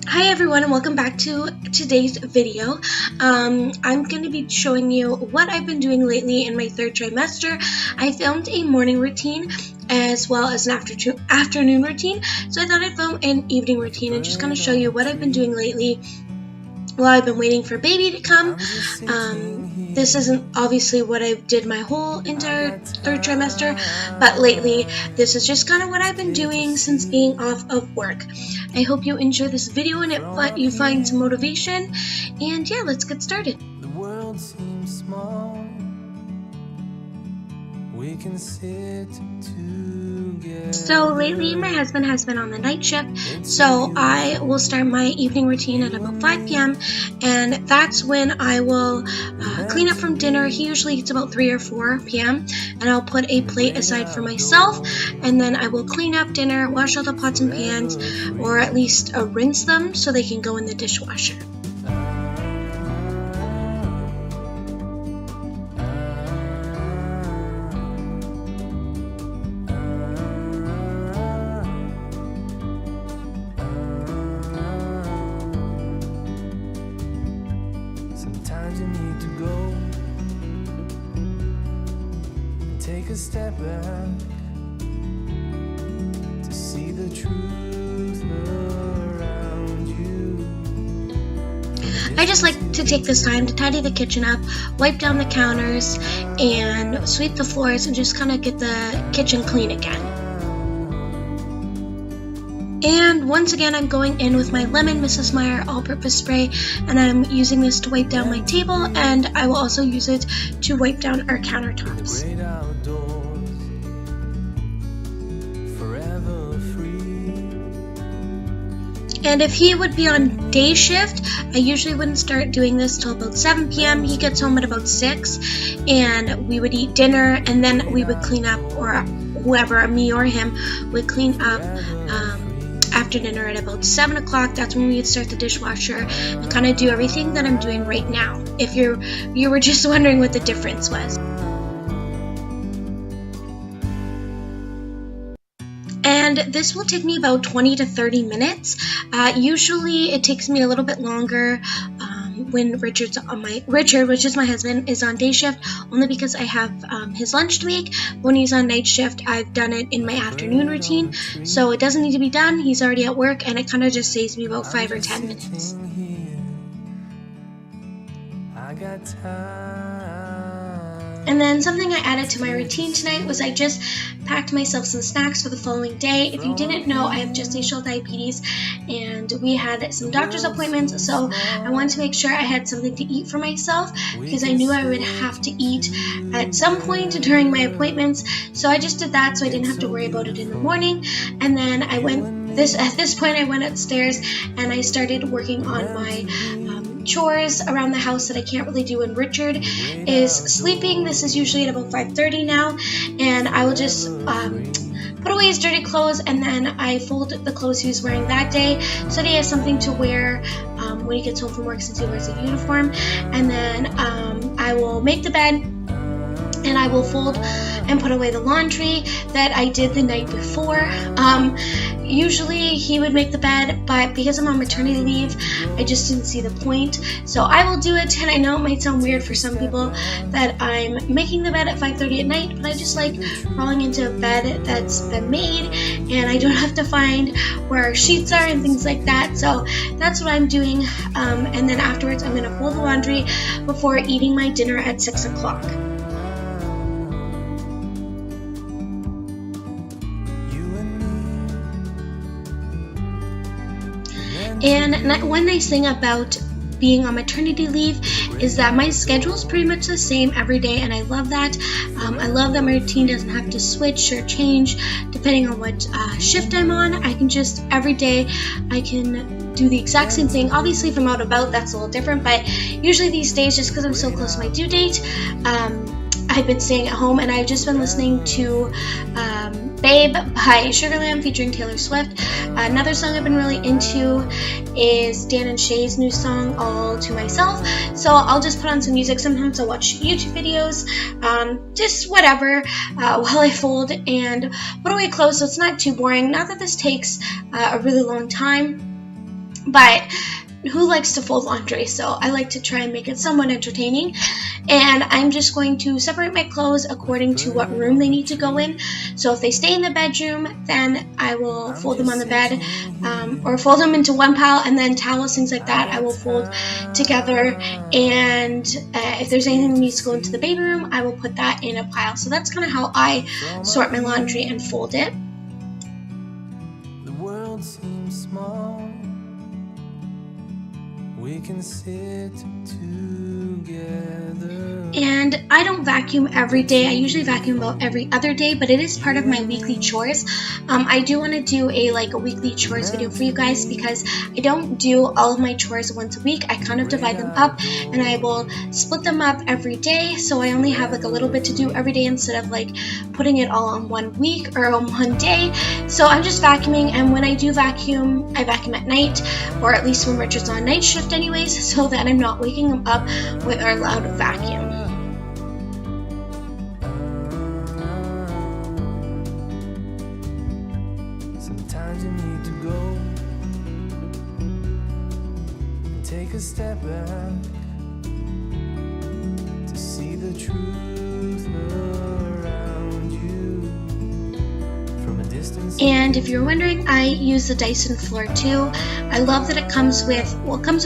Hi everyone and welcome back to today's video. I'm going to be showing you what I've been doing lately in my third trimester. I filmed a morning routine as well as an afternoon routine, so I thought I'd film an evening routine and just kind of show you what I've been doing lately while I've been waiting for baby to come. This isn't obviously what I did my whole entire third trimester, but lately this is just kind of what I've been doing since being off of work. I hope you enjoy this video and you find some motivation, and yeah, let's get started. The world seems small. We can sit together. So lately my husband has been on the night shift, so I will start my evening routine at about 5 p.m. and that's when I will clean up from dinner. He usually eats about 3 or 4 p.m. and I'll put a plate aside for myself, and then I will clean up dinner, wash all the pots and pans, or at least rinse them so they can go in the dishwasher. Sometimes you need to go and take a step back to see the truth around you. I just like to take this time to tidy the kitchen up, wipe down the counters, and sweep the floors and just kind of get the kitchen clean again. And once again, I'm going in with my Lemon Mrs. Meyer all-purpose spray, and I'm using this to wipe down my table, and I will also use it to wipe down our countertops. Great outdoors, forever free. And if he would be on day shift, I usually wouldn't start doing this till about 7 p.m. He gets home at about 6, and we would eat dinner, and then we would clean up, or whoever, me or him, would clean up after dinner at about 7 o'clock. That's when we would start the dishwasher and kind of do everything that I'm doing right now, if you were just wondering what the difference was. And this will take me about 20 to 30 minutes. Usually it takes me a little bit longer when Richard, which is my husband, is on day shift, only because I have his lunch to make. When he's on night shift, I've done it in my afternoon routine, so it doesn't need to be done. He's already at work, and it kind of just saves me about 5 or 10 minutes. I got time. And then something I added to my routine tonight was I just packed myself some snacks for the following day. If you didn't know, I have gestational diabetes, and we had some doctor's appointments, so I wanted to make sure I had something to eat for myself because I knew I would have to eat at some point during my appointments. So I just did that so I didn't have to worry about it in the morning. And then at this point I went upstairs and I started working on my chores around the house that I can't really do when Richard is sleeping. This is usually at about 5:30 now, and I will just put away his dirty clothes, and then I fold the clothes he was wearing that day so that he has something to wear when he gets home from work, since he wears a uniform. And then I will make the bed, and I will fold and put away the laundry that I did the night before. Usually he would make the bed, but because I'm on maternity leave, I just didn't see the point. So I will do it, and I know it might sound weird for some people that I'm making the bed at 5:30 at night, but I just like crawling into a bed that's been made, and I don't have to find where our sheets are and things like that. So that's what I'm doing. And then afterwards, I'm going to fold the laundry before eating my dinner at 6 o'clock. And one nice thing about being on maternity leave is that my schedule is pretty much the same every day, and I love that. I love that my routine doesn't have to switch or change depending on what shift I'm on. I can just, every day, I can do the exact same thing. Obviously, if I'm out about, that's a little different, but usually these days, just because I'm so close to my due date, I've been staying at home, and I've just been listening to Babe by Sugarland featuring Taylor Swift. Another song I've been really into is Dan and Shay's new song, All to Myself. So I'll just put on some music. Sometimes I'll watch YouTube videos, just whatever, while I fold and put away clothes so it's not too boring. Not that this takes a really long time, but who likes to fold laundry? So I like to try and make it somewhat entertaining. And I'm just going to separate my clothes according to what room they need to go in. So if they stay in the bedroom, then I will fold them on the bed, or fold them into one pile, and then towels, things like that, I will fold together. And if there's anything that needs to go into the baby room, I will put that in a pile. So that's kind of how I sort my laundry and fold it. The world seems small. We can sit together. And I don't vacuum every day. I usually vacuum about every other day, but it is part of my weekly chores. I do want to do a weekly chores video for you guys, because I don't do all of my chores once a week. I kind of divide them up, and I will split them up every day, so I only have a little bit to do every day instead of putting it all on 1 week or on one day. So I'm just vacuuming, and when I do vacuum, I vacuum at night, or at least when Richard's on night shift anyways, so that I'm not waking him up with our loud vacuum. Sometimes you need to go and take a step back to see the truth around you from a distance. And if you're wondering, I use the Dyson Floor 2. I love that it comes with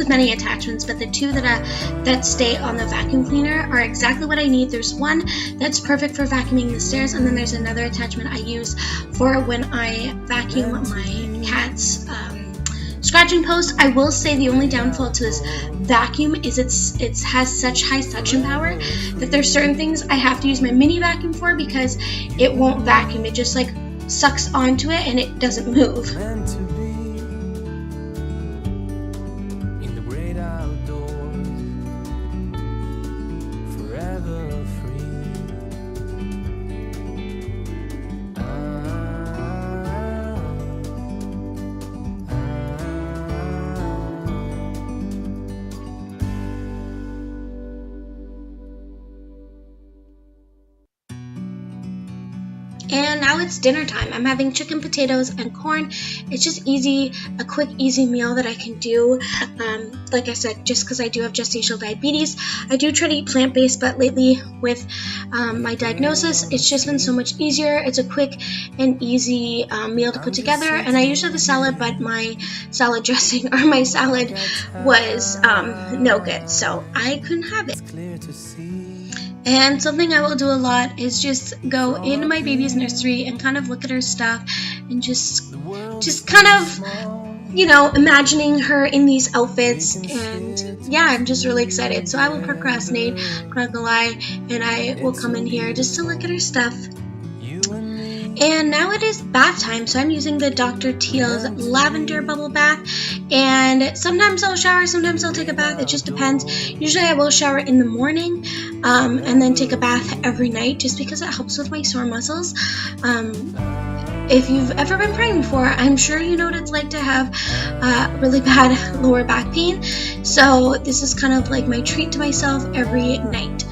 many attachments, but the two that stay on the vacuum cleaner are exactly what I need. There's one that's perfect for vacuuming the stairs, and then there's another attachment I use for when I vacuum my cat's scratching post. I will say the only downfall to this vacuum is it has such high suction power that there's certain things I have to use my mini vacuum for, because it won't vacuum. It just sucks onto it and it doesn't move. Meant to be in the great outdoors, forever free. And now it's dinner time. I'm having chicken, potatoes, and corn. It's just a quick, easy meal that I can do. Like I said, just because I do have gestational diabetes, I do try to eat plant-based, but lately with my diagnosis, it's just been so much easier. It's a quick and easy meal to put together. And I usually have a salad, but my salad dressing or my salad was no good, so I couldn't have it. Clear to see. And something I will do a lot is just go into my baby's nursery and kind of look at her stuff and just kind of, imagining her in these outfits. And yeah, I'm just really excited. So I will procrastinate, not gonna lie, and I will come in here just to look at her stuff. And now it is bath time, so I'm using the Dr. Teal's lavender bubble bath, and sometimes I'll shower, sometimes I'll take a bath. It just depends. Usually I will shower in the morning and then take a bath every night, just because it helps with my sore muscles. If you've ever been pregnant before, I'm sure you know what it's like to have really bad lower back pain, so this is kind of like my treat to myself every night.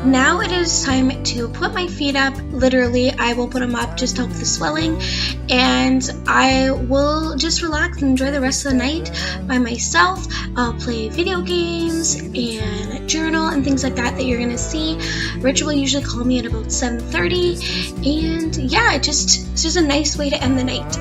Now it is time to put my feet up. Literally, I will put them up just to help the swelling, and I will just relax and enjoy the rest of the night by myself. I'll play video games and journal and things like that you're gonna see. Richard will usually call me at about 7:30, and yeah, it's just a nice way to end the night.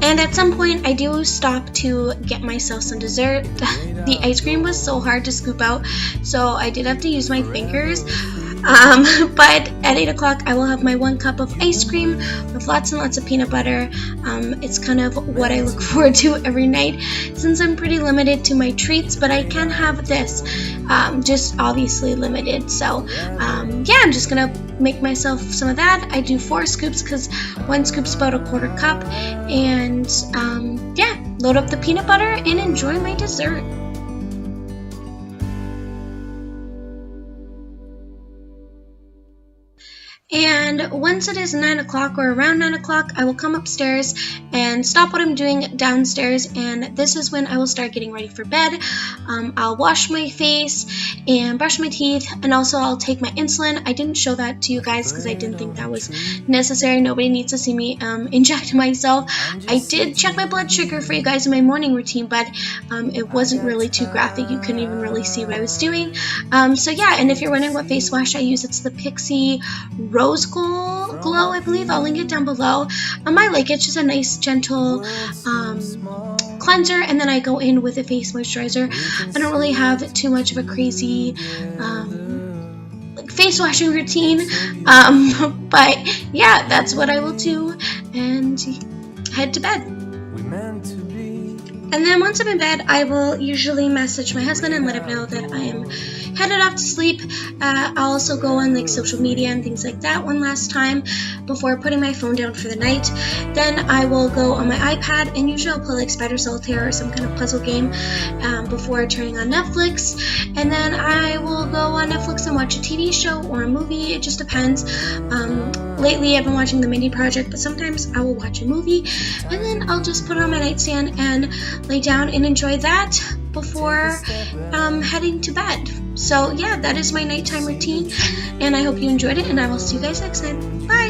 And at some point, I do stop to get myself some dessert. The ice cream was so hard to scoop out, so I did have to use my fingers. But at 8 o'clock, I will have my 1 cup of ice cream with lots and lots of peanut butter. It's kind of what I look forward to every night, since I'm pretty limited to my treats, but I can have this, just obviously limited. So yeah, I'm just gonna make myself some of that. I do 4 scoops because 1 scoop's about a 1/4 cup, and yeah, load up the peanut butter and enjoy my dessert. And And once it is 9 o'clock or around 9 o'clock, I will come upstairs and stop what I'm doing downstairs, and this is when I will start getting ready for bed. I'll wash my face and brush my teeth, and also I'll take my insulin. I didn't show that to you guys because I didn't think that was necessary. Nobody needs to see me inject myself. I did check my blood sugar for you guys in my morning routine, but it wasn't really too graphic. You couldn't even really see what I was doing. So yeah, and if you're wondering what face wash I use, it's the Pixie Rose Glow, I believe. I'll link it down below. I like it. It's just a nice, gentle cleanser, and then I go in with a face moisturizer. I don't really have too much of a crazy face washing routine, but yeah, that's what I will do, and head to bed. And then once I'm in bed, I will usually message my husband and let him know that I am headed off to sleep. I'll also go on like social media and things like that one last time before putting my phone down for the night. Then I will go on my iPad, and usually I'll play like Spider Solitaire or some kind of puzzle game before turning on Netflix. And then I will go on Netflix and watch a TV show or a movie. It just depends. Lately I've been watching The Mindy Project, but sometimes I will watch a movie, and then I'll just put it on my nightstand and lay down and enjoy that before heading to bed. So yeah, that is my nighttime routine, and I hope you enjoyed it, and I will see you guys next time. Bye!